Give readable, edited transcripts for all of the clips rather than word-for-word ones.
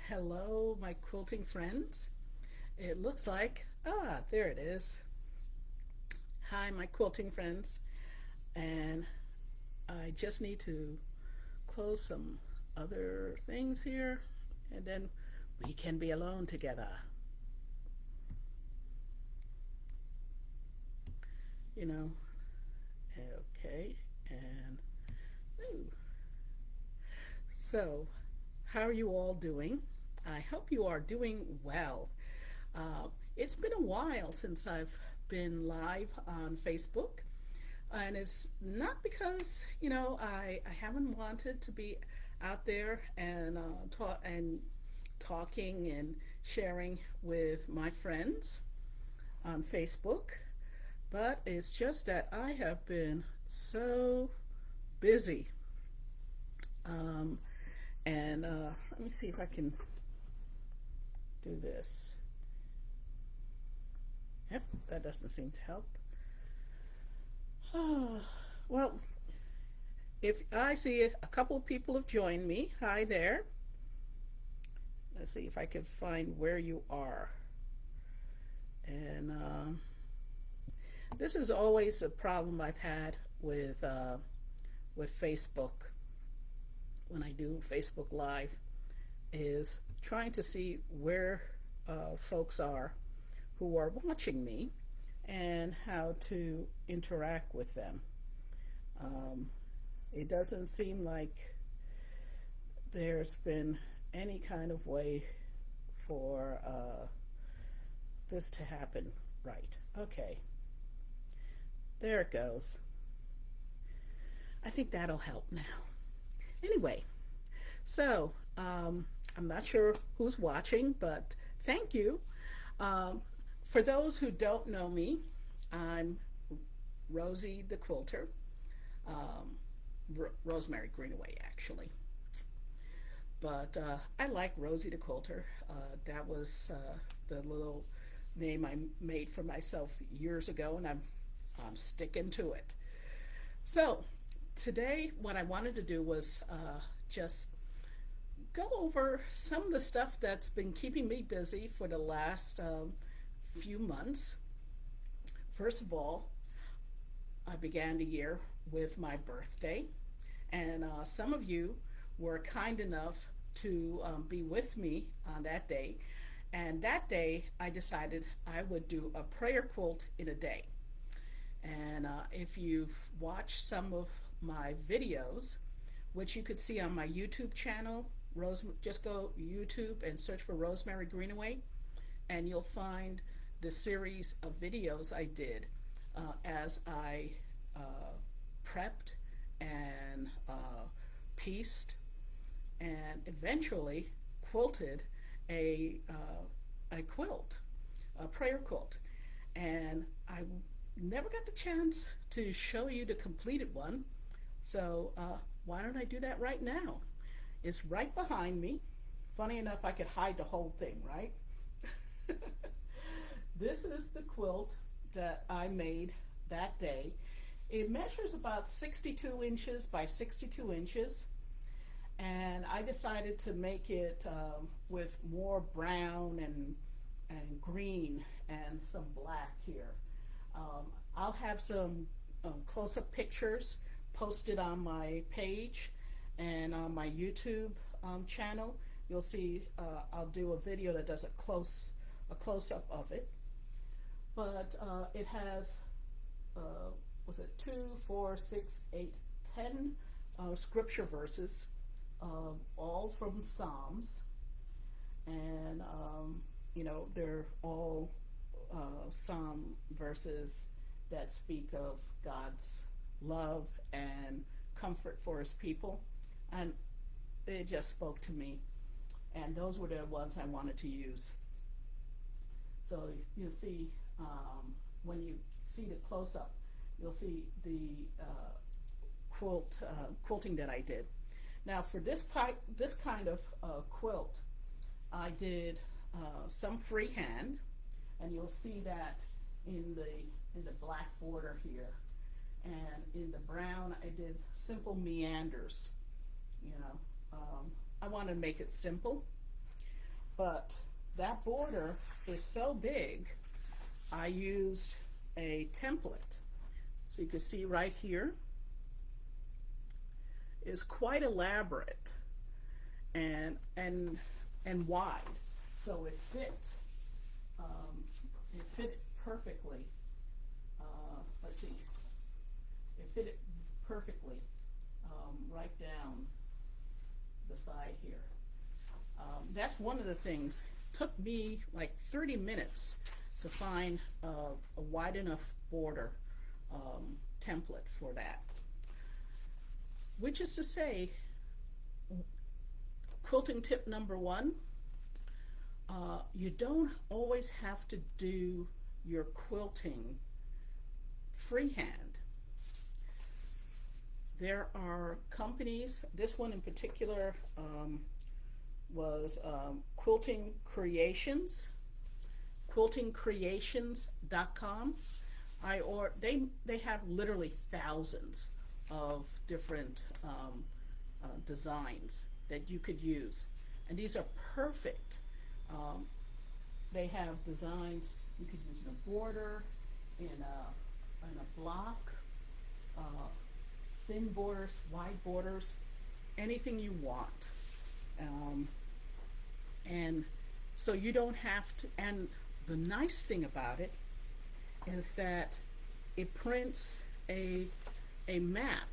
Hello, my quilting friends. It looks like, there it is. Hi, my quilting friends. And I just need to close some other things here, and then we can be alone together. You know, okay. And, ooh. So, how are you all doing? I hope you are doing well. It's been a while since I've been live on Facebook, and it's not because I haven't wanted to be out there and talking and sharing with my friends on Facebook, but it's just that I have been so busy. Um, and Let me see if I can do this. Yep, that doesn't seem to help. Well, if I see a couple of people have joined me, hi there. Let's see if I can find where you are. And This is always a problem I've had with Facebook when I do Facebook Live, is trying to see where folks are who are watching me and how to interact with them. Um, it doesn't seem like there's been any kind of way for this to happen right. Okay, there it goes. I think that'll help now. Anyway, so I'm not sure who's watching, but thank you. Um, for those who don't know me, I'm Rosie the Quilter, Rosemary Greenaway, actually. But I like Rosie the Quilter. That was the little name I made for myself years ago, and I'm sticking to it. So today, what I wanted to do was just go over some of the stuff that's been keeping me busy for the last few months. First of all, I began the year with my birthday, and some of you were kind enough to be with me on that day. And that day, I decided I would do a prayer quilt in a day. And if you've watched some of my videos, which you could see on my YouTube channel, just go YouTube and search for Rosemary Greenaway, and you'll find the series of videos I did as I prepped and pieced and eventually quilted a quilt, a prayer quilt. And I never got the chance to show you the completed one, so why don't I do that right now? It's right behind me. Funny enough, I could hide the whole thing, right? This is the quilt that I made that day. It measures about 62 inches by 62 inches, and I decided to make it with more brown and green and some black here. I'll have some close-up pictures posted on my page and on my YouTube channel. You'll see I'll do a video that does a close-up of it. But it has was it 2, 4, 6, 8, 10 scripture verses, all from Psalms, and they're all Psalm verses that speak of God's love and comfort for His people, and it just spoke to me. And those were the ones I wanted to use. So you'll see when you see the close-up, you'll see the quilting that I did. Now for this kind of quilt, I did some freehand, and you'll see that in the black border here, and in the brown I did simple meanders. I want to make it simple. But that border is so big, I used a template. So you can see right here is quite elaborate and wide. So it fit perfectly. Let's see, it fit it perfectly right down the side here. That's one of the things. It took me like 30 minutes to find a wide enough border template for that. Which is to say, quilting tip number one, you don't always have to do your quilting freehand. There are companies, this one in particular was Quilting Creations, quiltingcreations.com. They have literally thousands of different designs that you could use, and these are perfect. They have designs you could use in a border, in a block, thin borders, wide borders, anything you want. And so you don't have to, and the nice thing about it is that it prints a map,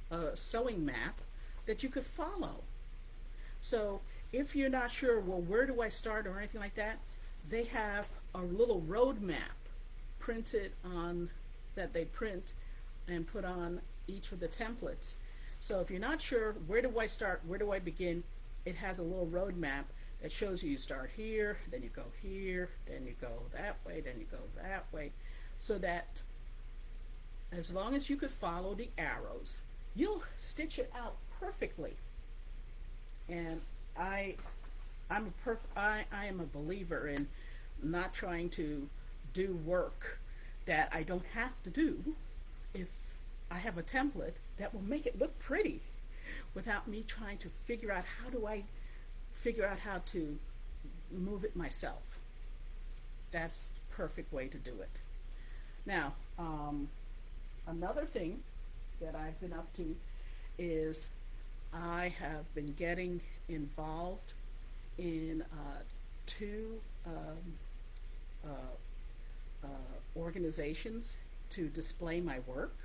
a sewing map that you could follow. So if you're not sure, well, where do I start or anything like that, they have a little road map printed on, that they print and put on each of the templates. So if you're not sure, where do I start, where do I begin, it has a little road map that shows you start here, then you go here, then you go that way, then you go that way, so that as long as you could follow the arrows, you'll stitch it out perfectly. And I am a believer in not trying to do work that I don't have to do if I have a template that will make it look pretty without me trying to figure out how to move it myself. That's the perfect way to do it. Now, another thing that I've been up to is I have been getting involved in two organizations to display my work.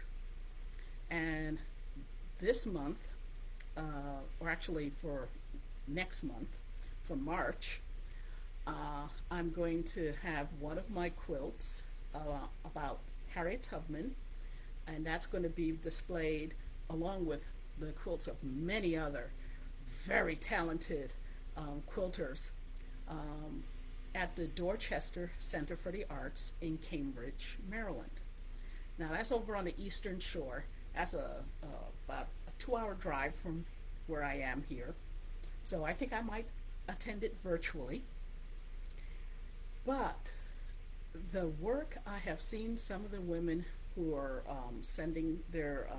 And this month, or actually for next month, for March, I'm going to have one of my quilts about Harriet Tubman, and that's going to be displayed along with the quilts of many other very talented quilters at the Dorchester Center for the Arts in Cambridge, Maryland. Now that's over on the Eastern Shore. That's about a 2-hour drive from where I am here. So I think I might attend it virtually. But the work I have seen some of the women who are sending their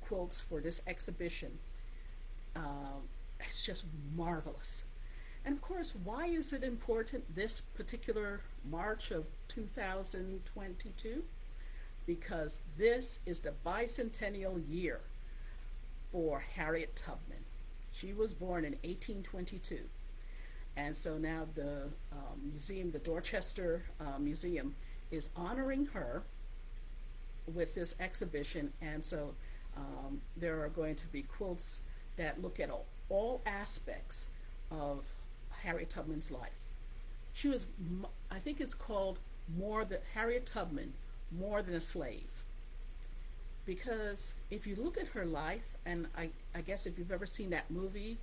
quilts for this exhibition, it's just marvelous. And of course, why is it important this particular March of 2022? Because this is the bicentennial year for Harriet Tubman. She was born in 1822. And so now the museum, the Dorchester Museum, is honoring her with this exhibition. And so there are going to be quilts that look at all aspects of Harriet Tubman's life. She was, I think it's called Harriet Tubman, More Than a Slave. Because if you look at her life, and I guess if you've ever seen that movie,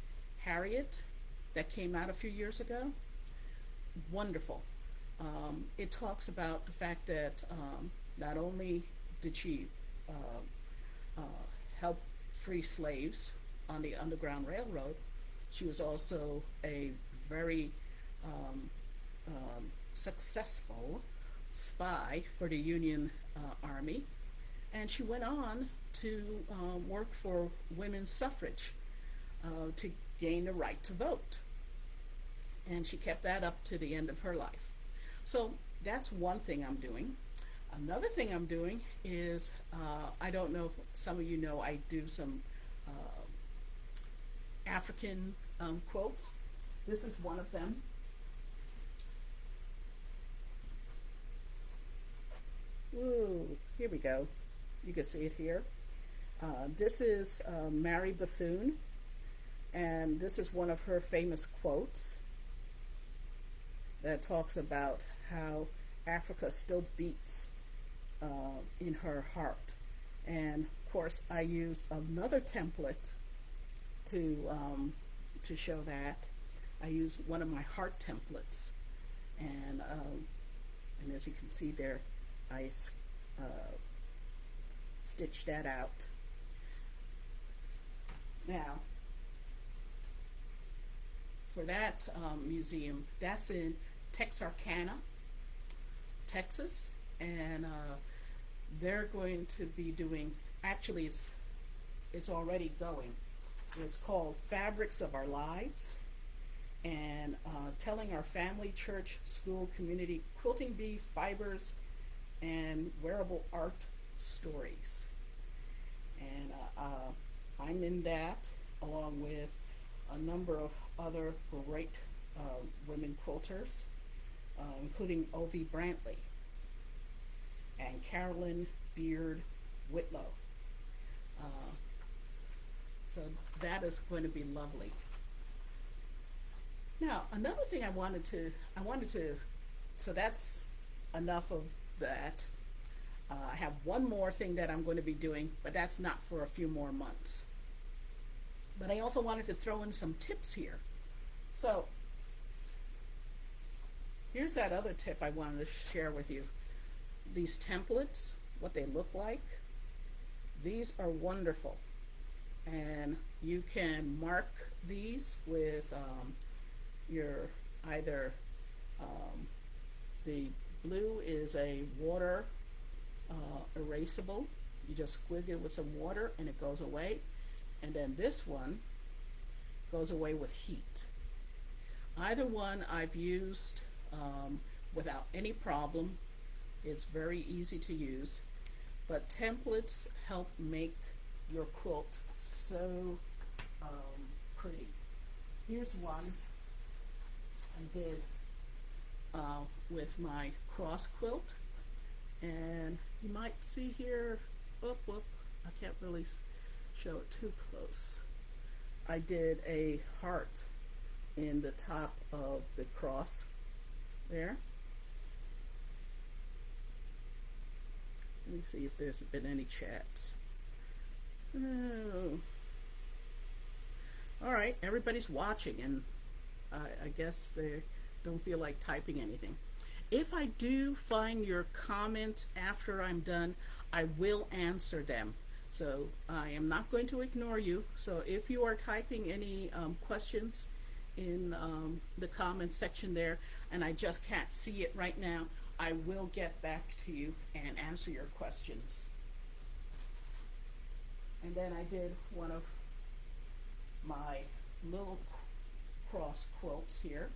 Harriet, that came out a few years ago, wonderful. It talks about the fact that not only did she help free slaves on the Underground Railroad, she was also a very successful spy for the Union Army, and she went on to work for women's suffrage to gain the right to vote. and she kept that up to the end of her life. So that's one thing I'm doing. Another thing I'm doing is, I don't know if some of you know, I do some African quilts. This is one of them. Ooh, here we go. You can see it here. This is Mary Bethune, and this is one of her famous quotes that talks about how Africa still beats in her heart. And of course, I used another template to show that. I used one of my heart templates, and as you can see there, I stitched that out. Now, for that museum, that's in Texarkana, Texas, and they're going to be doing, actually it's already going. It's called Fabrics of Our Lives, and telling our family, church, school, community, quilting bee, fibers, and wearable art stories. And I'm in that, along with a number of other great women quilters, including O.V. Brantley and Carolyn Beard Whitlow. So that is going to be lovely. Now, another thing I wanted to, so that's enough of that. I have one more thing that I'm going to be doing, but that's not for a few more months. But I also wanted to throw in some tips here. So here's that other tip I wanted to share with you. These templates, what they look like, these are wonderful. And you can mark these with your either the blue is a water erasable. You just squig it with some water and it goes away. And then this one goes away with heat. Either one I've used without any problem. It's very easy to use. But templates help make your quilt so pretty. Here's one I did with my cross quilt, and you might see here, whoop, I can't really show it too close. I did a heart in the top of the cross there. Let me see if there's been any chats. Oh. All right, everybody's watching, and I guess they don't feel like typing anything. If I do find your comments after I'm done, I will answer them. So I am not going to ignore you. So if you are typing any questions in the comments section there, and I just can't see it right now, I will get back to you and answer your questions. And then I did one of my little cross quilts here.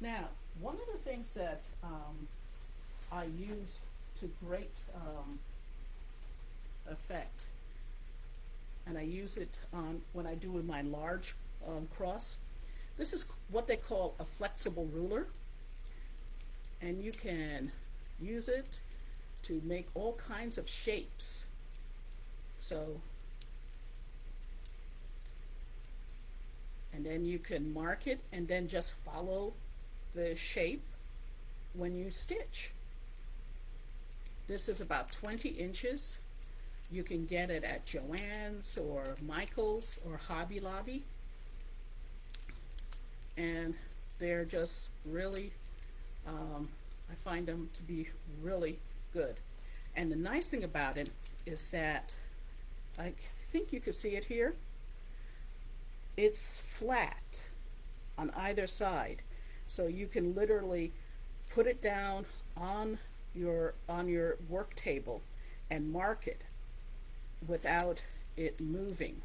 Now, one of the things that I use to great effect, and I use it when I do my large cross, this is what they call a flexible ruler, and you can use it to make all kinds of shapes. So, and then you can mark it and then just follow the shape when you stitch. This is about 20 inches. You can get it at Joann's or Michael's or Hobby Lobby, and they're just really, I find them to be really good. And the nice thing about it is that, I think you can see it here, it's flat on either side, so you can literally put it down on your work table and mark it without it moving.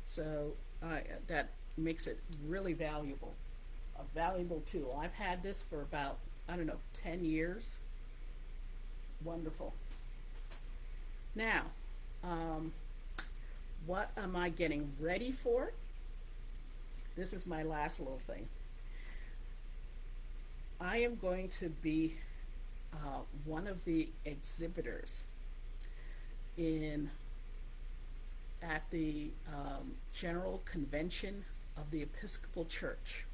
So that makes it really valuable, a valuable tool. I've had this for about, I don't know, 10 years. Wonderful. Now, what am I getting ready for? This is my last little thing. I am going to be one of the exhibitors in at the General Convention of the Episcopal Church,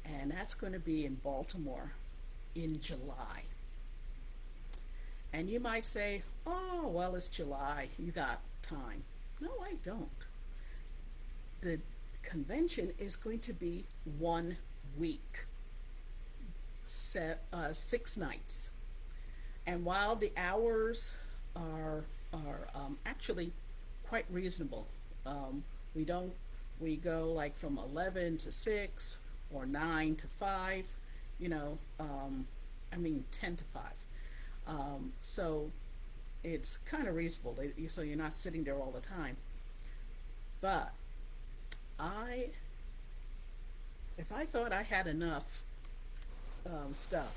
and that's going to be in Baltimore in July. And you might say, oh, well, it's July, you got time. No, I don't. The convention is going to be 1 week, 6 nights. And while the hours are actually quite reasonable, we go like from 11 to 6 or 9 to 5, 10 to 5. So it's kind of reasonable, so you're not sitting there all the time. But if I thought I had enough stuff,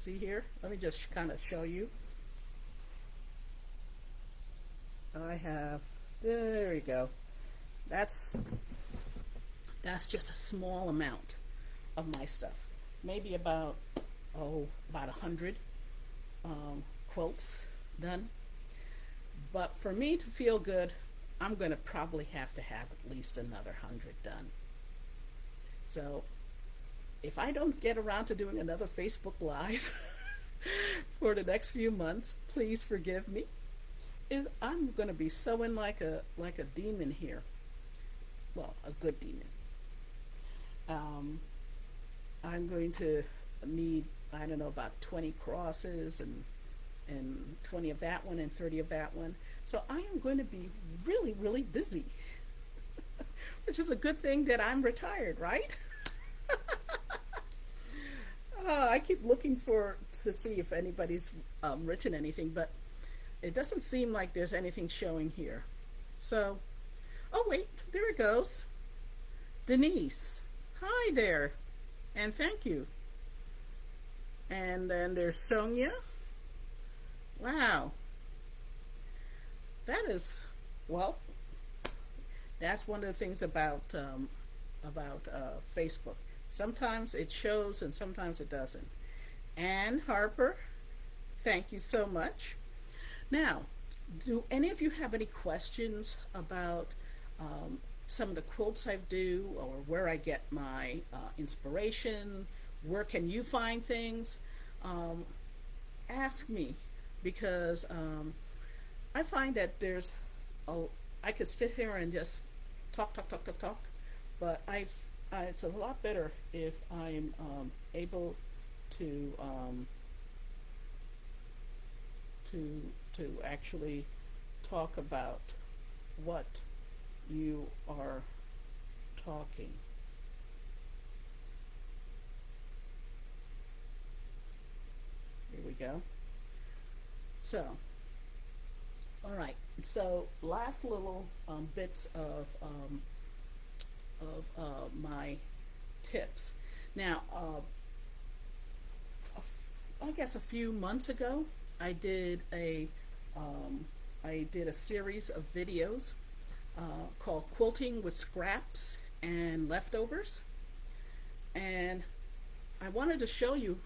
see here, let me just kind of show you. I have, there you go. That's just a small amount of my stuff. Maybe about 100 quilts done. But for me to feel good, I'm going to probably have to have at least another 100 done. So if I don't get around to doing another Facebook Live for the next few months, please forgive me. I'm going to be sewing like a demon here. Well, a good demon. I'm going to need, I don't know, about 20 crosses and 20 of that one and 30 of that one. So I am going to be really, really busy, which is a good thing that I'm retired, right? I keep looking to see if anybody's written anything, but it doesn't seem like there's anything showing here. So, oh wait, there it goes. Denise, hi there, and thank you. And then there's Sonia. Wow. That is, well, that's one of the things about Facebook. Sometimes it shows and sometimes it doesn't. Ann Harper, thank you so much. Now, do any of you have any questions about some of the quilts I do, or where I get my inspiration? Where can you find things? Ask me, because I find that I could sit here and just talk, but it's a lot better if I'm able to actually talk about what you are talking. Here we go. So, all right. So, last little bits of my tips. Now, I guess a few months ago, I did a series of videos called Quilting with Scraps and Leftovers, and I wanted to show you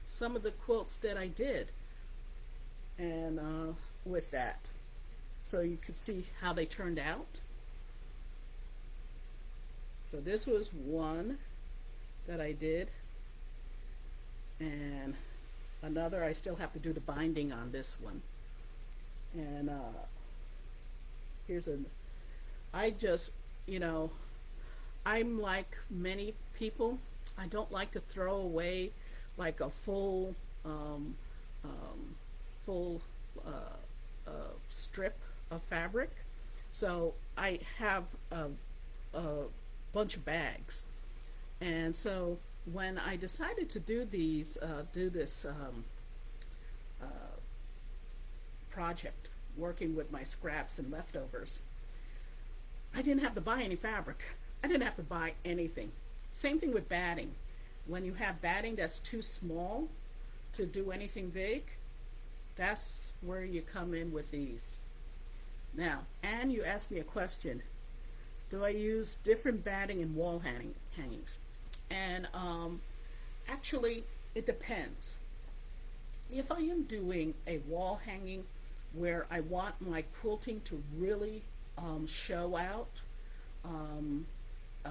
some of the quilts that I did, and with that, so you could see how they turned out. So this was one that I did, and another I still have to do the binding on this one. And I'm like many people. I don't like to throw away like a full strip of fabric. So I have a bunch of bags. And so when I decided to do this project, working with my scraps and leftovers, I didn't have to buy any fabric. I didn't have to buy anything. Same thing with batting. When you have batting that's too small to do anything big, that's where you come in with these. Now, and you asked me a question. Do I use different batting in wall hangings? And actually, it depends. If I am doing a wall hanging where I want my quilting to really show out, um, uh,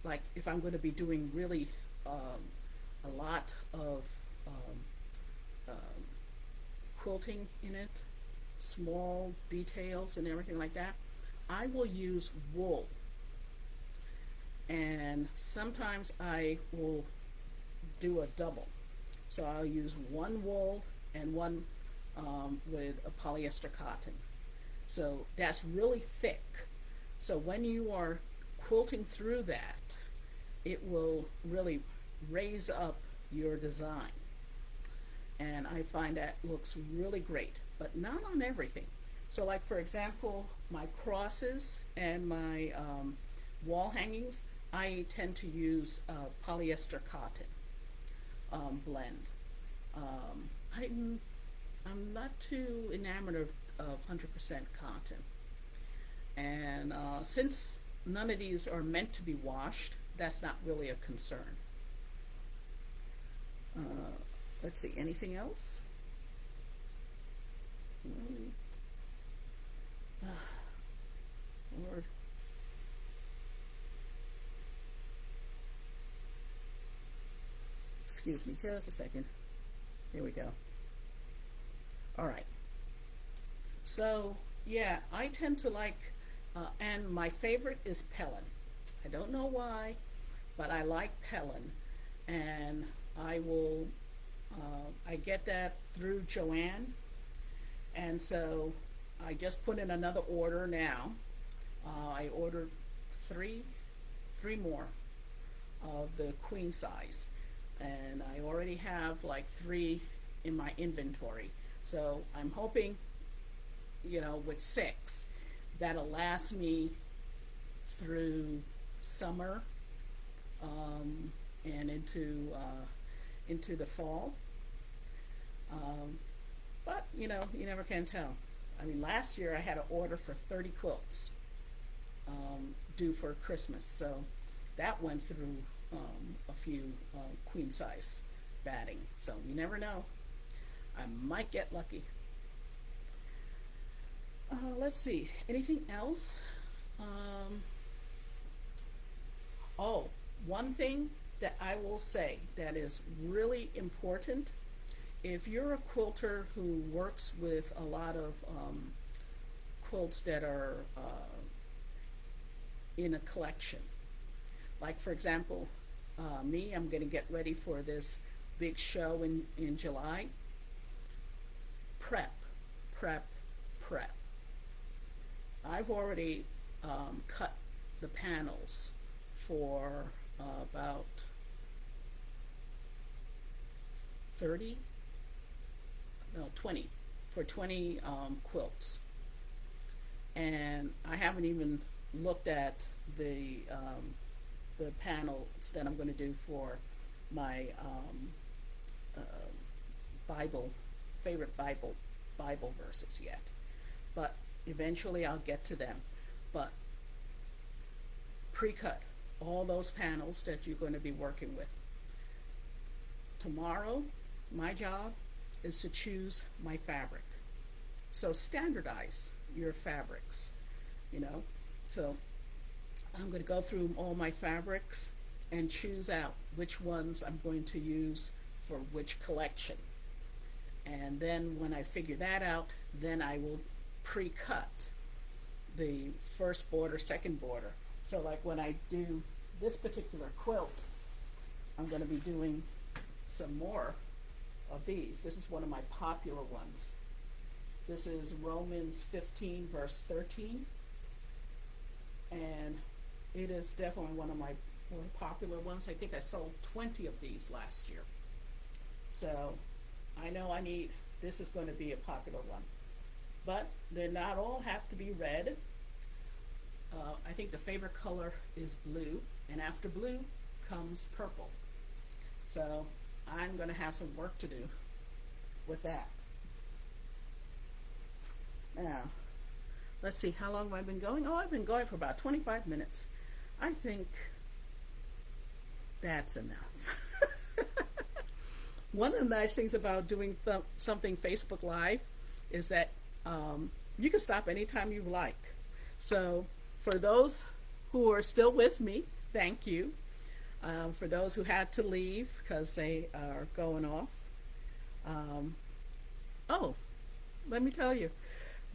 like if I'm going to be doing really a lot of um, um, quilting in it, small details and everything like that, I will use wool. And sometimes I will do a double. So I'll use one wool and one with a polyester cotton. So that's really thick. So when you are quilting through that, it will really raise up your design. And I find that looks really great, but not on everything. So like for example, my crosses and my wall hangings, I tend to use polyester cotton blend. I'm not too enamored of 100% cotton. And since none of these are meant to be washed, that's not really a concern. Uh, let's see, anything else? Mm. Lord. Excuse me just a second. Here we go. All right. So, yeah, I tend to like, and my favorite is Pellin. I don't know why, but I like Pellin. And I will, I get that through Joanne. And so I just put in another order now. I ordered three more of the queen size. And I already have like 3 in my inventory. So I'm hoping, with 6, that'll last me through summer and into the fall. But you never can tell. I mean, last year I had an order for 30 quilts due for Christmas, so that went through a few queen size batting. So you never know. I might get lucky. Let's see. Anything else? Oh, one thing that I will say that is really important. If you're a quilter who works with a lot of quilts that are in a collection, like for example, me, I'm going to get ready for this big show in July. Prep, prep, prep. I've already cut the panels for about 30, no, 20, for 20 quilts. And I haven't even looked at the panels that I'm going to do for my Bible, favorite Bible verses yet. But eventually I'll get to them. But pre-cut all those panels that you're going to be working with. Tomorrow, my job is to choose my fabric. So standardize your fabrics, So I'm going to go through all my fabrics and choose out which ones I'm going to use for which collection. And then when I figure that out, then I will pre-cut the first border, second border. So like when I do this particular quilt, I'm going to be doing some more of these. This is one of my popular ones. This is Romans 15 verse 13. And it is definitely one of my more popular ones. I think I sold 20 of these last year. So I know this is going to be a popular one. But they not all have to be red. I think the favorite color is blue, and after blue comes purple. So I'm going to have some work to do with that. Now, let's see, how long have I been going? Oh, I've been going for about 25 minutes. I think that's enough. One of the nice things about doing something Facebook Live is that you can stop anytime you like. So for those who are still with me, thank you. For those who had to leave because they are going off. Oh, let me tell you.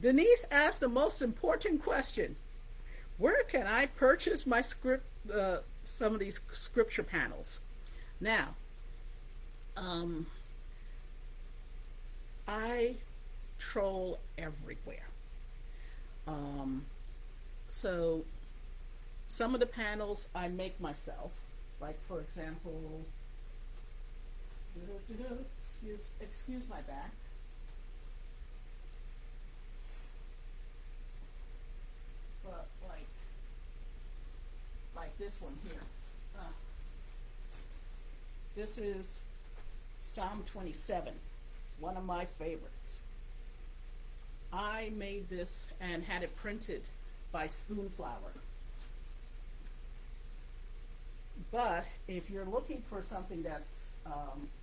Denise asked the most important question. Where can I purchase my some of these scripture panels? Now, I troll everywhere. So some of the panels I make myself. Like, for example, excuse my back. But like this one here. This is Psalm 27, one of my favorites. I made this and had it printed by Spoonflower. But if you're looking for something that's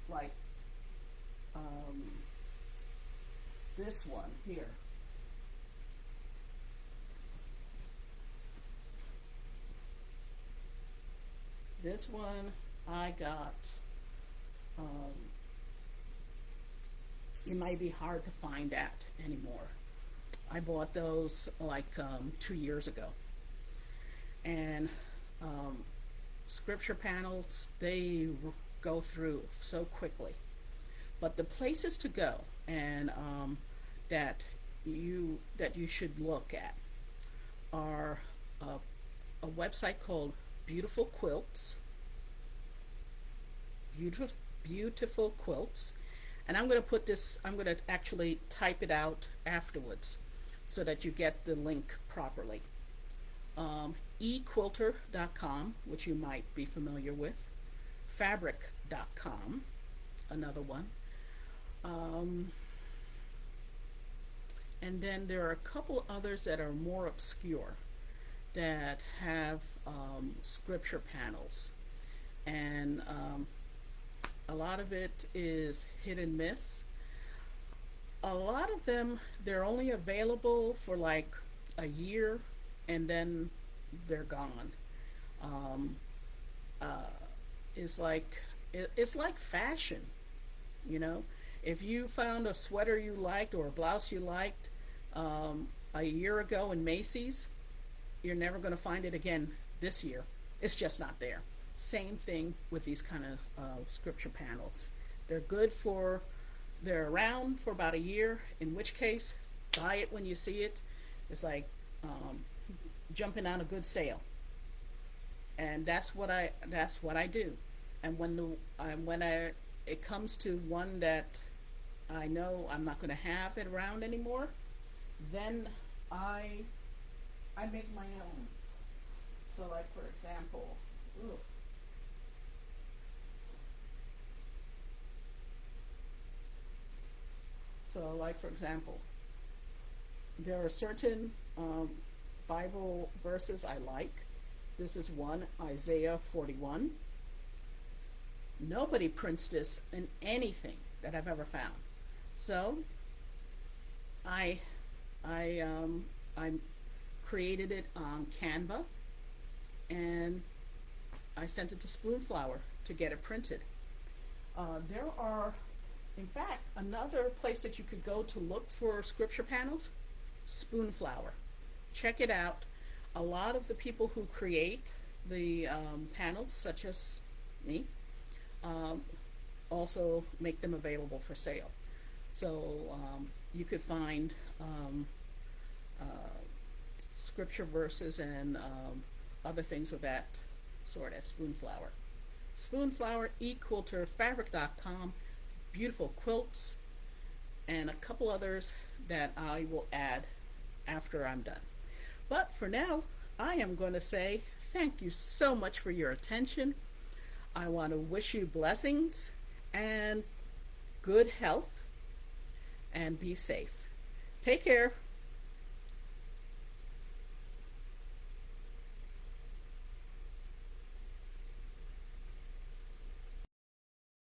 like this one here, this one I got, it might be hard to find that anymore. I bought those like 2 years ago. And scripture panels, they go through so quickly. But the places to go and that you should look at are a website called Beautiful Quilts. Beautiful Quilts. And I'm going to put this, I'm going to actually type it out afterwards so that you get the link properly. equilter.com, which you might be familiar with. Fabric.com, another one. And then there are a couple others that are more obscure that have scripture panels. And a lot of it is hit and miss. A lot of them, they're only available for like a year and then they're gone. It's like fashion, you know. If you found a sweater you liked or a blouse you liked a year ago in Macy's, you're never going to find it again this year. It's just not there. Same thing with these kind of scripture panels. They're around for about a year, in which case, buy it when you see it. It's like jumping on a good sale. And that's what I do. And when it comes to one that I know I'm not going to have it around anymore, then I make my own. So like for example, there are certain Bible verses I like. This is one, Isaiah 41. Nobody prints this in anything that I've ever found. So I created it on Canva and I sent it to Spoonflower to get it printed. There are, in fact, another place that you could go to look for scripture panels, Spoonflower. Check it out. A lot of the people who create the panels, such as me, also make them available for sale. So you could find scripture verses and other things of that sort at Spoonflower. Spoonflower, eQuilter, Fabric.com, Beautiful Quilts, and a couple others that I will add after I'm done. But for now, I am going to say thank you so much for your attention. I want to wish you blessings and good health and be safe. Take care.